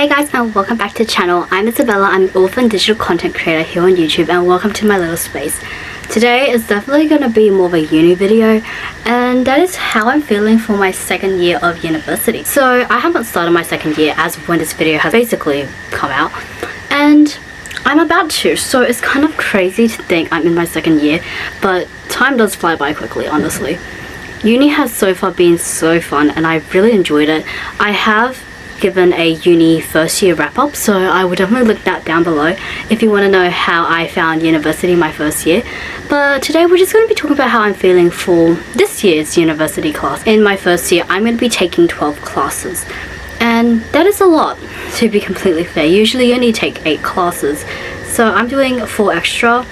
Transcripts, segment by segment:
Hey guys, and welcome back to the channel. I'm Isabella. I'm an orphan digital content creator here on YouTube, and welcome to my little space. Today is definitely going to be more of a uni video, and that is how I'm feeling for my second year of university. So I haven't started my second year as of when this video has basically come out, and I'm about to, so it's kind of crazy to think I'm in my second year, but time does fly by quickly, honestly. Uni has so far been so fun, and I've really enjoyed it. I have given a uni first year wrap up, so I will definitely link that down below if you want to know how I found university my first year. But today we're just going to be talking about how I'm feeling for this year's university class. In my first year, I'm going to be taking 12 classes, and that is a lot, to be completely fair. Usually you only take 8 classes, so I'm doing 4 extra.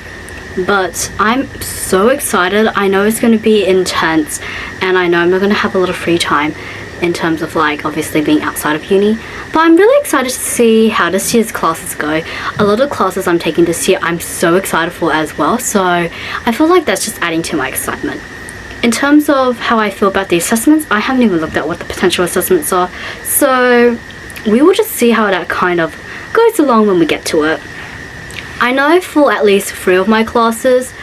But I'm so excited. I know it's going to be intense, and I know I'm not going to have a lot of free time in terms of like obviously being outside of uni, but I'm really excited to see how this year's classes go. A lot of classes I'm taking this year I'm so excited for as well, so I feel like that's just adding to my excitement. In terms of how I feel about the assessments, I haven't even looked at what the potential assessments are, so we will just see how that kind of goes along when we get to it. I know for at least 3 of my classes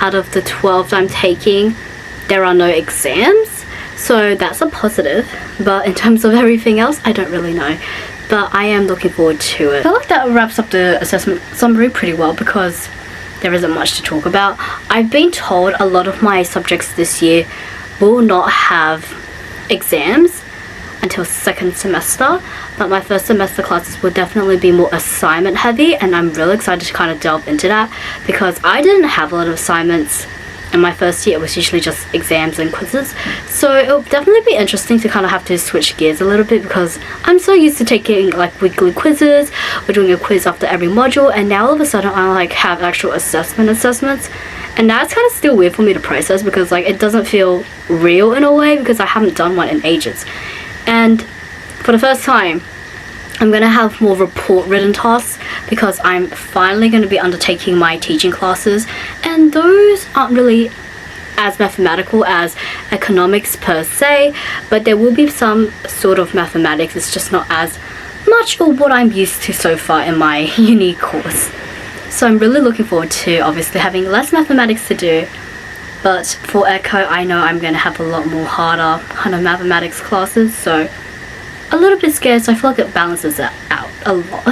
out of the 12 I'm taking, there are no exams. So that's a positive, but in terms of everything else, I don't really know. But I am looking forward to it. I feel like that wraps up the assessment summary pretty well because there isn't much to talk about. I've been told a lot of my subjects this year will not have exams until second semester, but my first semester classes will definitely be more assignment heavy, and I'm really excited to kind of delve into that because I didn't have a lot of assignments. In my first year, it was usually just exams and quizzes, so it'll definitely be interesting to kind of have to switch gears a little bit because I'm so used to taking like weekly quizzes. We're doing a quiz after every module, and now all of a sudden I like have actual assessments, and that's kind of still weird for me to process because like it doesn't feel real in a way because I haven't done one in ages. And for the first time, I'm going to have more report written tasks because I'm finally going to be undertaking my teaching classes, and those aren't really as mathematical as economics per se, but there will be some sort of mathematics. It's just not as much of what I'm used to so far in my uni course. So I'm really looking forward to obviously having less mathematics to do, but for echo I know I'm going to have a lot more harder kind of mathematics classes, so a little bit scared, so I feel like it balances it out a lot.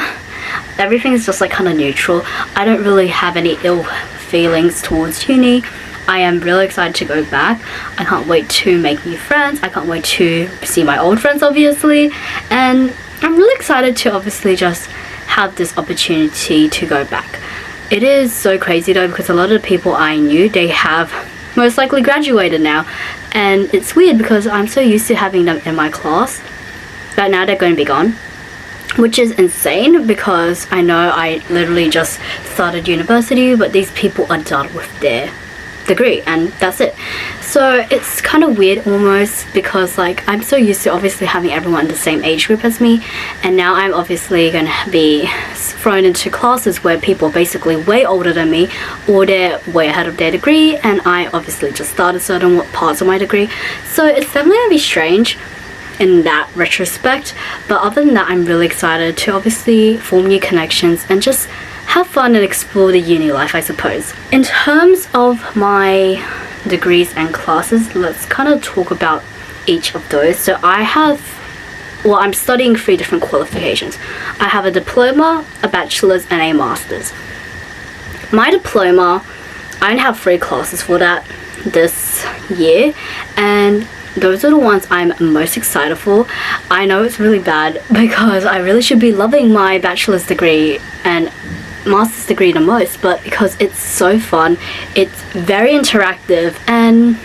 Everything is just like kind of neutral. I don't really have any ill feelings towards uni. I am really excited to go back. I can't wait to make new friends. I can't wait to see my old friends obviously, and I'm really excited to obviously just have this opportunity to go back. It is so crazy though because a lot of the people I knew, they have most likely graduated now, and it's weird because I'm so used to having them in my class that now they're going to be gone, which is insane because I know I literally just started university, but these people are done with their degree and that's it. So it's kind of weird almost because like I'm so used to obviously having everyone the same age group as me, and now I'm obviously going to be thrown into classes where people are basically way older than me or they're way ahead of their degree, and I obviously just started certain parts of my degree, so it's definitely going to be strange in that retrospect. But other than that, I'm really excited to obviously form new connections and just have fun and explore the uni life, I suppose. In terms of my degrees and classes, let's kind of talk about each of those. So I'm studying 3 different qualifications. I have a diploma, a bachelor's, and a master's. My diploma, I only have 3 classes for that this year, and those are the ones I'm most excited for. I know it's really bad because I really should be loving my bachelor's degree and master's degree the most, but because it's so fun, it's very interactive, and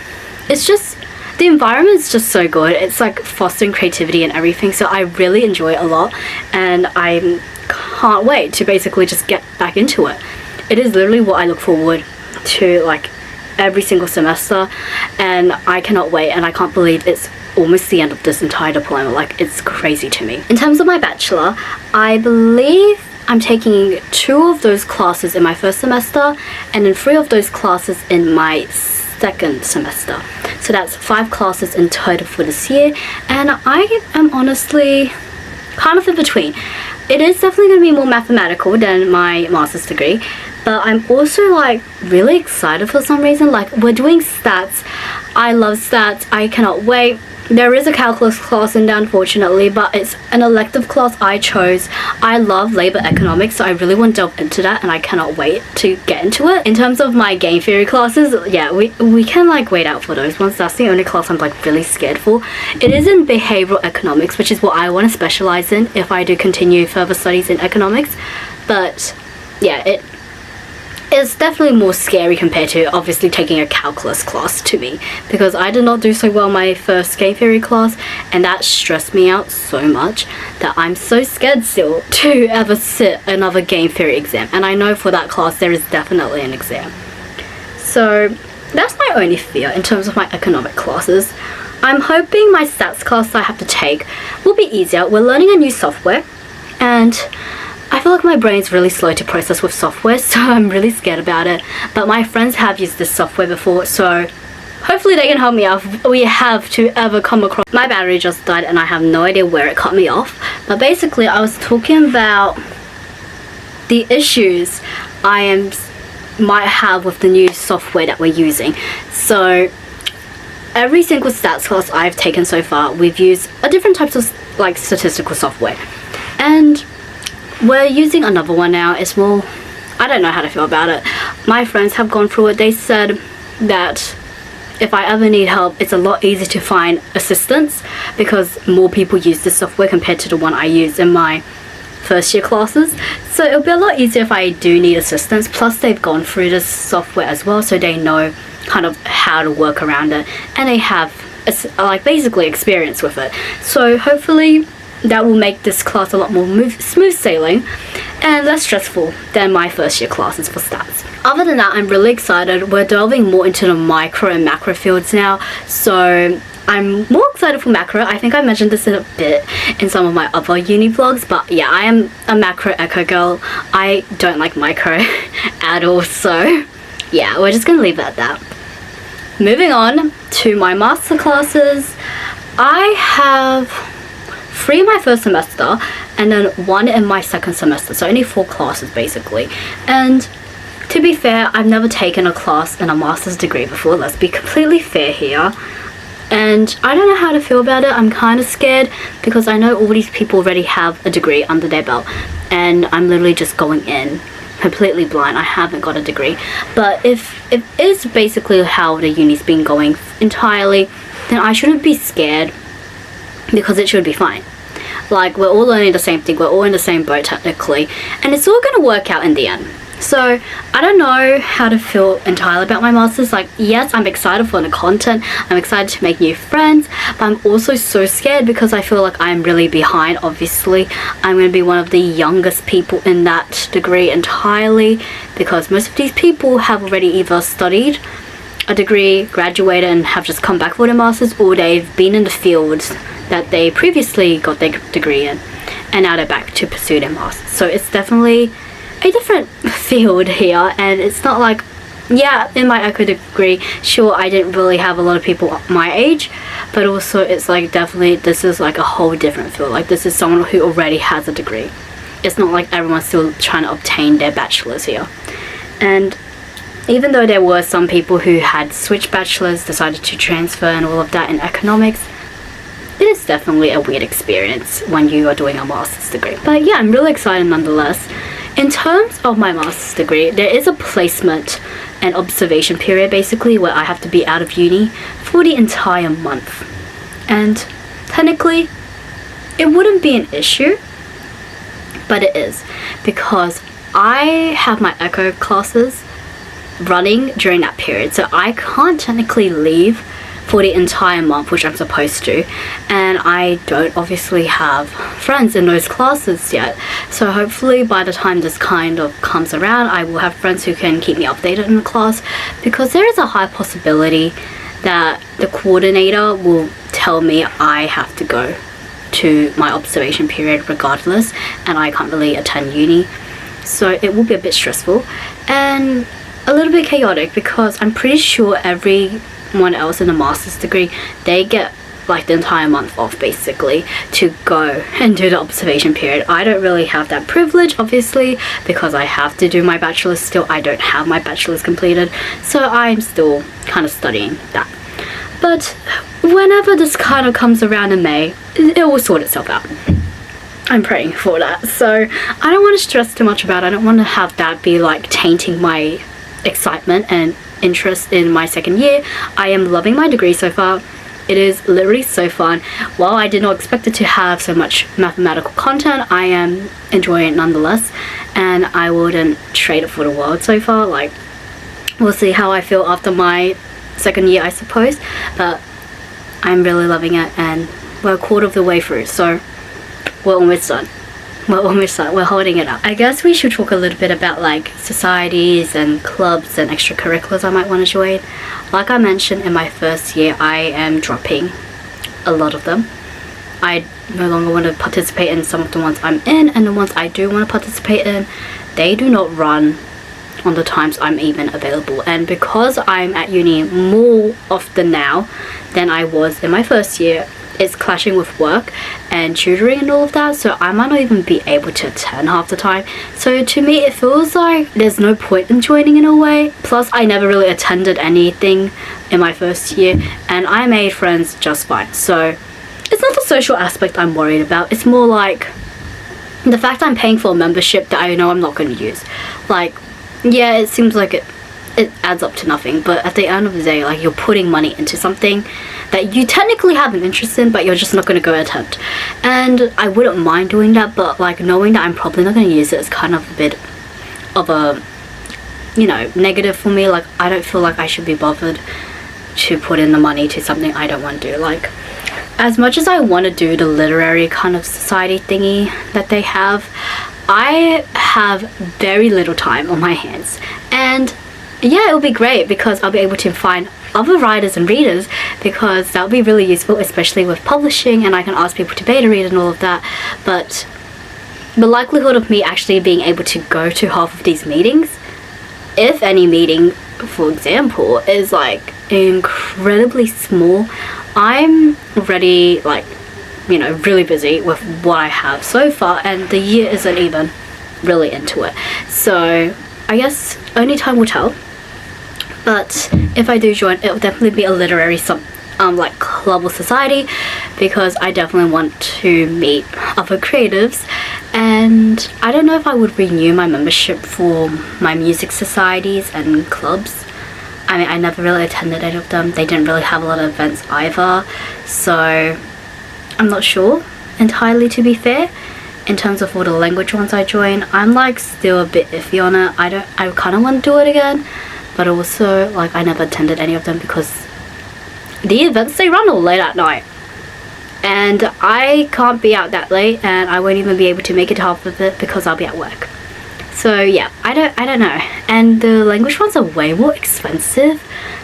it's just, the environment's just so good. It's like fostering creativity and everything, so I really enjoy it a lot, and I can't wait to basically just get back into it. It is literally what I look forward to like every single semester, and I cannot wait, and I can't believe it's almost the end of this entire diploma. Like, it's crazy to me. In terms of my bachelor, I believe I'm taking 2 of those classes in my first semester and then 3 of those classes in my second semester. So that's 5 classes in total for this year, and I am honestly kind of in between. it is definitely going to be more mathematical than my master's degree, but I'm also like really excited for some reason. Like, we're doing stats. I love stats. I cannot wait. There is a calculus class in there, unfortunately, but it's an elective class I chose. I love labor economics, so I really want to delve into that, and I cannot wait to get into it. In terms of my game theory classes, yeah, we can like wait out for those ones. That's the only class I'm like really scared for. It is in behavioral economics, which is what I want to specialize in if I do continue further studies in economics. But yeah, it's definitely more scary compared to obviously taking a calculus class to me, because I did not do so well my first game theory class, and that stressed me out so much that I'm so scared still to ever sit another game theory exam. And I know for that class there is definitely an exam. So that's my only fear in terms of my economic classes. I'm hoping my stats class I have to take will be easier. We're learning a new software, and I feel like my brain's really slow to process with software, so I'm really scared about it. But my friends have used this software before, so hopefully they can help me out if we have to ever come across. My battery just died and I have no idea where it cut me off. But basically I was talking about the issues might have with the new software that we're using. So every single stats class I've taken so far, we've used a different types of like statistical software. And we're using another one now. It's more, I don't know how to feel about it. My friends have gone through it. They said that if I ever need help, it's a lot easier to find assistance because more people use this software compared to the one I used in my first year classes. So it'll be a lot easier if I do need assistance. Plus they've gone through this software as well, so they know kind of how to work around it, and they have like basically experience with it. So hopefully that will make this class a lot more smooth sailing and less stressful than my first year classes for stats. Other than that, I'm really excited. We're delving more into the micro and macro fields now, so I'm more excited for macro. I think I mentioned this in a bit in some of my other uni vlogs, but yeah, I am a macro echo girl. I don't like micro at all, so yeah, we're just gonna leave it at that. Moving on to my master classes, I have 3 in my first semester and then 1 in my second semester, so only 4 classes basically. And to be fair, I've never taken a class in a master's degree before. Let's be completely fair here, and I don't know how to feel about it. I'm kind of scared because I know all these people already have a degree under their belt, and I'm literally just going in completely blind. I haven't got a degree. But if it is basically how the uni's been going entirely, then I shouldn't be scared, because it should be fine. Like, we're all learning the same thing, we're all in the same boat technically, and it's all gonna work out in the end. So I don't know how to feel entirely about my masters. Like, yes, I'm excited for the content, I'm excited to make new friends, but I'm also so scared because I feel like I'm really behind. Obviously I'm going to be one of the youngest people in that degree entirely, because most of these people have already either studied a degree, graduated, and have just come back for their masters, or they've been in the field that they previously got their degree in and now they're back to pursue their masters. So it's definitely a different field here, and it's not like, yeah, in my echo degree, sure, I didn't really have a lot of people my age, but also it's like definitely this is like a whole different field. Like, this is someone who already has a degree. It's not like everyone's still trying to obtain their bachelor's here. And even though there were some people who had switched bachelors, decided to transfer and all of that in economics, it is definitely a weird experience when you are doing a master's degree. But yeah, I'm really excited nonetheless. In terms of my master's degree, there is a placement and observation period basically where I have to be out of uni for the entire month. And technically, it wouldn't be an issue, but it is, because I have my echo classes running during that period, so I can't technically leave for the entire month, which I'm supposed to, and I don't obviously have friends in those classes yet. So hopefully by the time this kind of comes around, I will have friends who can keep me updated in the class, because there is a high possibility that the coordinator will tell me I have to go to my observation period regardless, and I can't really attend uni. So it will be a bit stressful and a little bit chaotic, because I'm pretty sure everyone else in a master's degree, they get like the entire month off basically to go and do the observation period. I don't really have that privilege, obviously, because I have to do my bachelor's still. I don't have my bachelor's completed, so I'm still kind of studying that. But whenever this kind of comes around in May, it will sort itself out. I'm praying for that. So I don't want to stress too much about it. I don't want to have that be like tainting my excitement and interest in my second year. I am loving my degree so far. It is literally so fun. While I did not expect it to have so much mathematical content, I am enjoying it nonetheless, and I wouldn't trade it for the world so far. Like, we'll see how I feel after my second year, I suppose, but I'm really loving it, and we're a quarter of the way through, so we're almost done. We're holding it up. I guess we should talk a little bit about like societies and clubs and extracurriculars I might want to join. Like I mentioned, in my first year, I am dropping a lot of them. I no longer want to participate in some of the ones I'm in, and the ones I do want to participate in, they do not run on the times I'm even available. And because I'm at uni more often now than I was in my first year, it's clashing with work and tutoring and all of that, so I might not even be able to attend half the time. So to me, it feels like there's no point in joining in a way. Plus, I never really attended anything in my first year, and I made friends just fine. So it's not the social aspect I'm worried about. It's more like the fact I'm paying for a membership that I know I'm not going to use. Like, yeah, it seems like it adds up to nothing, but at the end of the day, like, you're putting money into something that you technically have an interest in, but you're just not going to go attend. And I wouldn't mind doing that, but like knowing that I'm probably not going to use it is kind of a bit of a, you know, negative for me. Like, I don't feel like I should be bothered to put in the money to something I don't want to do. Like, as much as I want to do the literary kind of society thingy that they have, I have very little time on my hands. And yeah, it'll be great because I'll be able to find other writers and readers, because that'll be really useful, especially with publishing, and I can ask people to beta read and all of that. But the likelihood of me actually being able to go to half of these meetings, if any meeting, for example, is like incredibly small, I'm already like, you know, really busy with what I have so far, and the year isn't even really into it. So I guess only time will tell. But if I do join, it will definitely be a literary like club or society, because I definitely want to meet other creatives. And I don't know if I would renew my membership for my music societies and clubs. I mean, I never really attended any of them. They didn't really have a lot of events either, so I'm not sure entirely, to be fair. In terms of all the language ones I join, I'm like still a bit iffy on it. I kind of want to do it again, but also like I never attended any of them because the events they run all late at night, and I can't be out that late, and I won't even be able to make it half of it because I'll be at work. So yeah, I don't know. And the language ones are way more expensive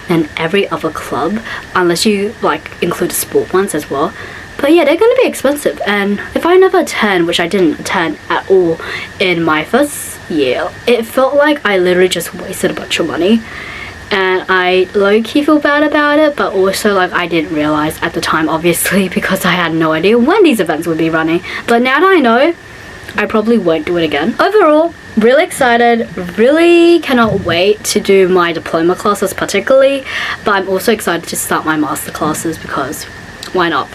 than every other club, unless you like include the sport ones as well. But yeah, they're gonna be expensive, and if I never attend, which I didn't attend at all in my first year, it felt like I literally just wasted a bunch of money, and I low-key feel bad about it, but also like I didn't realize at the time, obviously, because I had no idea when these events would be running. But now that I know, I probably won't do it again. Overall, really excited, really cannot wait to do my diploma classes particularly, but I'm also excited to start my master classes because why not?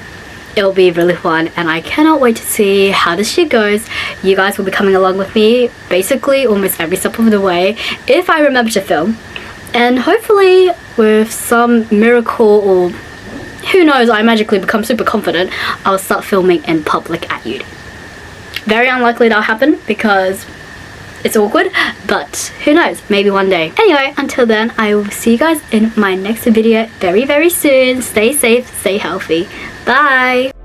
It'll be really fun, and I cannot wait to see how this shit goes. You guys will be coming along with me basically almost every step of the way if I remember to film, and hopefully with some miracle, or who knows, I magically become super confident, I'll start filming in public at uni. Very unlikely that'll happen because it's awkward, but who knows, maybe one day. Anyway, until then, I will see you guys in my next video very, very soon. Stay safe, stay healthy. Bye!